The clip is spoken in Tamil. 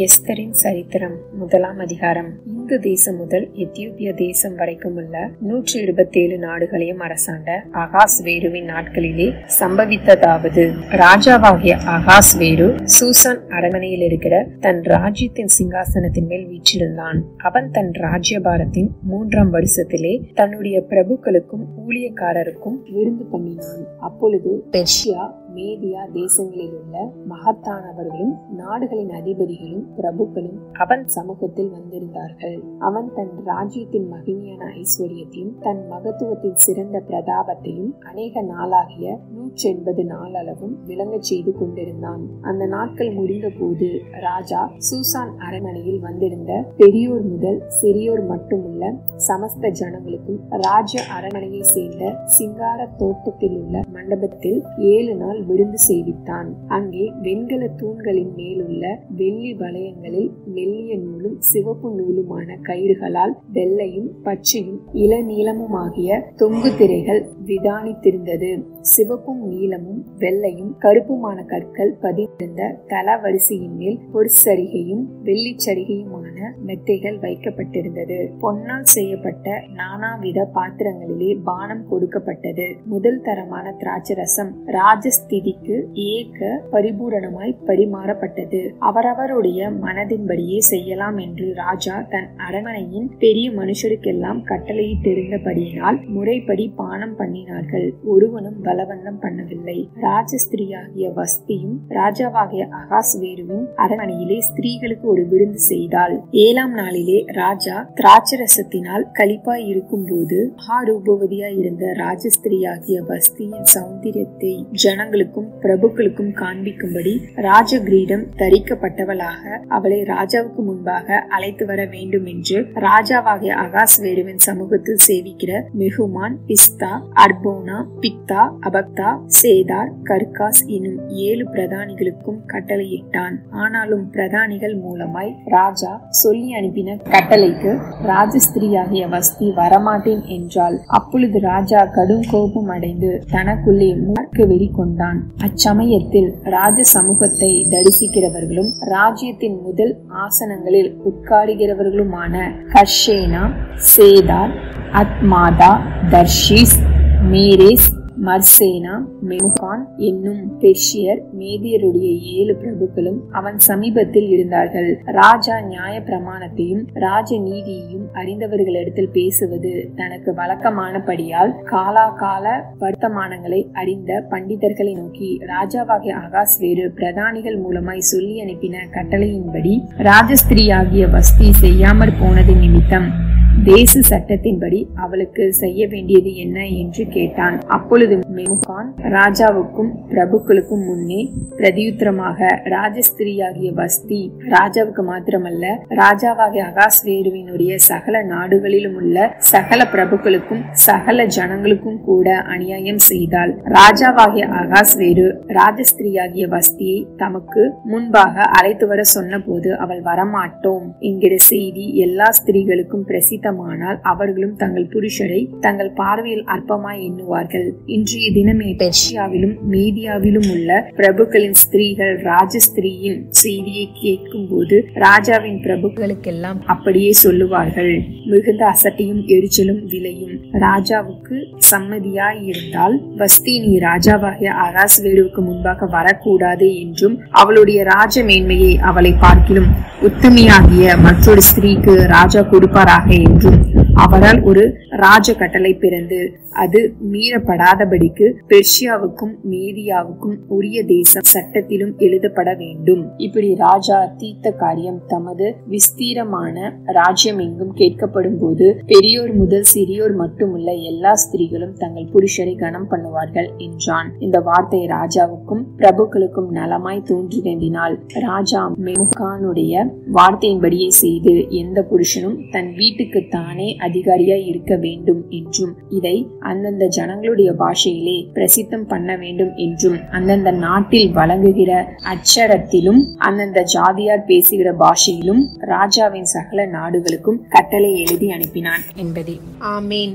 எஸ்தரின் சரித்திரம் 1ஆம் அதிகாரம். இந்து தேசம் முதல் எத்தியோப்பிய தேசம் வரைக்கும் உள்ள 127 நாடுகளையும் அரசாண்ட அகாஸ்வேருவின் நாட்களிலே சம்பவித்ததாவது, ராஜாவாகிய அகாஸ்வேரு சூசான் அரண்மனையில் இருக்கிற தன் ராஜ்யத்தின் சிங்காசனத்தின் மேல் வீற்றிருந்தான். அவன் தன் ராஜ்யபாரத்தின் 3ஆம் வருஷத்திலே தன்னுடைய பிரபுக்களுக்கும் ஊழியக்காரருக்கும் விருந்து பண்ணினான். அப்பொழுது பெர்ஷியா மேதியா தேசங்களில் உள்ள மகத்தானவர்களும் நாடுகளின் அதிபதிகளும் பிரபுக்களும் அவன் சமூகத்தில் வந்திருந்தார்கள். அவன் தன் ராஜ்யத்தின் மகிமையான ஐஸ்வர்யத்தையும் தன் மகத்துவத்தின் சிறந்த பிரதாபத்தையும் அநேக நாளாகிய 180 நாளளவும் விளங்க செய்து கொண்டிருந்தான். அந்த நாட்கள் முடிந்த போது ராஜா சூசான் அரண்மனையில் வந்திருந்த பெரியோர் முதல் சிறியோர் மட்டுமுள்ள சமஸ்த ஜனங்களுக்கும் ராஜ அரண்மனையை சேர்ந்த சிங்கார தோட்டத்தில் உள்ள மண்டபத்தில் 7 நாள் விருந்து செய்வித்தான். அங்கே வெண்கல தூண்களின் மேலுள்ள வெள்ளி வளையங்களில் மெல்லிய நூலும் சிவப்பு நூலுமான கயிறுகளால் வெள்ளையும் பச்சையும் இளநீளமுமாகிய தொங்கு திரைகள் விதானித்திருந்தது. சிவப்பும் நீலமும் வெள்ளையும் கருப்புமான கற்கள் பதிந்திருந்த தல வரிசையின் மேல் பொற்சரிகையும் வெள்ளிச்சரிகையுமான மெத்தைகள் வைக்கப்பட்டிருந்தது. பொன்னால் செய்யப்பட்ட நானாவித பாத்திரங்களிலே பானம் கொடுக்கப்பட்டது. முதல் தரமான திராட்சரசம் ராஜஸ்திதிக்கு ஏக பரிபூரணமாய் பரிமாறப்பட்டது. அவரவருடைய மனதின்படியே செய்யலாம் என்று ராஜா தன் அரண்மனையின் பெரிய மனுஷருக்கெல்லாம் கட்டளையிட்டிருந்தபடியினால் முறைப்படி பானம் பண்ணினார்கள். ஒருவனும் பலவந்தம் பண்ணவில்லை. ராஜஸ்திரியாகிய வஸ்தியும் ராஜாவாகிய அகாஸ்வேருவின் அரண்மனையிலே ஸ்திரீகளுக்கு ஒரு விருந்து செய்தாள். 7ஆம் நாளிலே ராஜா திராட்சரசத்தினால் களிப்பாய் இருக்கும் போது மகாரூபவதியாய் இருந்த ராஜஸ்திரியாகிய வஸ்தியின் சௌந்தரியத்தை ஜனங்களுக்கும் பிரபுக்களுக்கும் காண்பிக்கும்படி ராஜ கிரீடம் தரிக்கப்பட்டவளாக அவளை ராஜாவுக்கு முன்பாக அழைத்து வர வேண்டும் என்று ராஜாவாகிய அகாஸ்வேருவின் சமூகத்தில் சேவிக்கிற மெகுமான், பிஸ்தா, அர்போனா, பிக்தா, அபக்தா, சேதார், கர்காஸ் என்னும் 7 பிரதானிகளுக்கும் கட்டளையிட்டான். ஆனாலும் பிரதானிகள் மூலமாய் ராஜா சொல்லி அனுப்பின கட்டளைக்கு ராஜஸ்திரியாகிய வஸ்தி வரமாட்டேன் என்றாள். அப்பொழுது ராஜா கடும் கோபம் அடைந்து தனக்குள்ளே மூர்க்க வெறி கொண்டான். அச்சமயத்தில் ராஜ சமூகத்தை தரிசிக்கிறவர்களும் ராஜ்யத்தின் முதல் ஆசனங்களில் உட்காருகிறவர்களுமான கர்ஷேனா, சேதார், அத்மாதா, தர்ஷீஸ், மேரேஸ், மர்சேனா, மெமுகான் என்னும் பெர்ஷியர் மேதியருடைய 7 பிரபுக்களும் அவன் சமீபத்தில் இருந்தார்கள். ராஜா நியாய பிரமாணத்தையும் ராஜ நீதியையும் அறிந்தவர்களிடத்தில் பேசுவது தனக்கு வழக்கமானபடியால் காலாகால வர்த்தமானங்களை அறிந்த பண்டிதர்களை நோக்கி, ராஜாவாகிய அகாஸ்வேரு பிரதானிகள் மூலமாய் சொல்லி அனுப்பின கட்டளையின்படி ராஜஸ்திரியாகிய வஸ்தி செய்யாமற் போனது நிமித்தம் தேச சட்டத்தின்படி அவளுக்கு செய்ய வேண்டியது என்ன என்று கேட்டான். அப்பொழுது மெமுகான் ராஜாவுக்கும் பிரபுக்களுக்கும் முன்னே பிரதியுத்தரமாக, ராஜஸ்திரியாகிய வஸ்தி ராஜாவுக்கு மாத்திரமல்ல ராஜாவாகிய அகாஸ்வேருவினுடைய சகல நாடுகளிலும் உள்ள சகல பிரபுக்களுக்கும் சகல ஜனங்களுக்கும் கூட அநியாயம் செய்தாள். ராஜாவாகிய அகாஸ்வேரு ராஜஸ்திரியாகிய வஸ்தியை தமக்கு முன்பாக அழைத்து வர சொன்ன போது அவள் வரமாட்டோம் என்கிற செய்தி எல்லா ஸ்திரீகளுக்கும் பிரசித்தமானால் அவர்களும் தங்கள் புருஷரை தங்கள் பார்வையில் அற்பமாய் எண்ணுவார்கள். இன்றைய தினமே பெர்ஷியாவிலும் மேதியாவிலும் உள்ள பிரபுக்களின் ஸ்திரீகள் ராஜஸ்திரியின் செய்தியை கேட்கும் போது ராஜாவின் பிரபுக்களுக்கெல்லாம் அப்படியே சொல்லுவார்கள். மிகுந்த அசட்டையும் எரிச்சலும் விளையும். ராஜாவுக்கு சம்மதியாய் இருந்தால் வஸ்தி நீ ராஜாவாகிய அகாஸ்வேருவுக்கு முன்பாக வரக்கூடாது என்றும், அவளுடைய ராஜ மேன்மையை அவளை பார்க்கிலும் உத்தமியாகிய மற்றொரு ஸ்திரீக்கு ராஜா கொடுப்பாராக என்றும் அவரால் ஒரு ராஜ கட்டளை பிறந்து அது மீறப்படாதபடிக்கு பெர்ஷியாவுக்கும் மேதியாவுக்கும் உரிய தேசம் சட்டத்திலும் எழுதப்பட வேண்டும். இப்படி ராஜா தீர்த்த காரியம் தமது விஸ்தீரமான ராஜ்யம் எங்கும் கேட்கப்படும் போது பெரியோர் முதல் சிறியோர் மட்டுமுள்ள எல்லா ஸ்திரீகளும் தங்கள் புருஷரை கனம் பண்ணுவார்கள் என்றான். இந்த வார்த்தை ராஜாவுக்கும் பிரபுக்களுக்கும் நலமாய் தோன்றினால் ராஜா மெமுகானுடைய வார்த்தையின்படியே செய்து எந்த புருஷனும் தன் வீட்டுக்கு தானே அதிகாரியாய் இருக்க வேண்டும் என்றும், இதை அந்தந்த ஜனங்களுடைய பாஷையிலே பிரசித்தம் பண்ண வேண்டும் என்றும், அந்தந்த நாட்டில் வழங்குகிற அச்சரத்திலும் அந்தந்த ஜாதியார் பேசுகிற பாஷையிலும் ராஜாவின் சகல நாடுகளுக்கும் கட்டளை எழுதி அனுப்பினான் என்பதே. ஆமேன்.